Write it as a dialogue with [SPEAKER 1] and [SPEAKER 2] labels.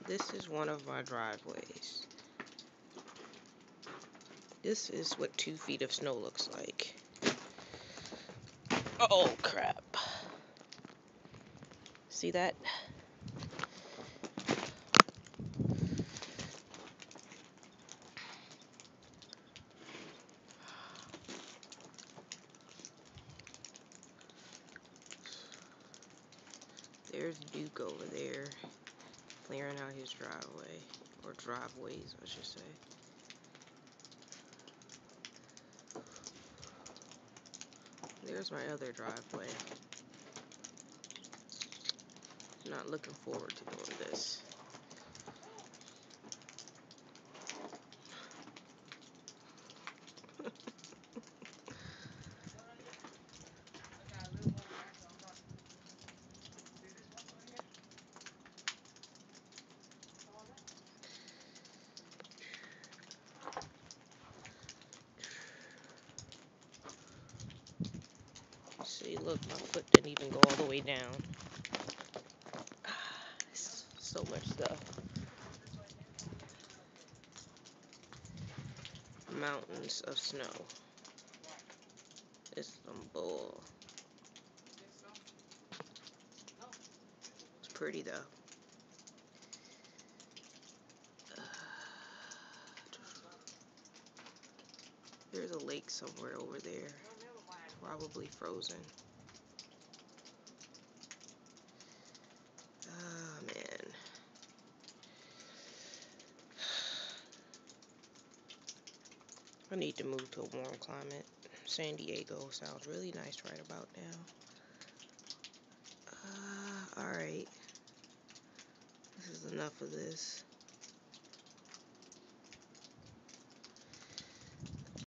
[SPEAKER 1] this is one of my driveways. This is what 2 feet of snow looks like. Oh crap. See that? There's Duke over there, clearing out his driveway, or driveways, I should say. There's my other driveway. Not looking forward to doing this. See, look, my foot didn't even go all the way down. So much stuff. Mountains of snow. It's some bull. It's pretty though. There's a lake somewhere over there. Probably frozen. Ah, man. I need to move to a warm climate. San Diego sounds really nice right about now. Alright. This is enough of this.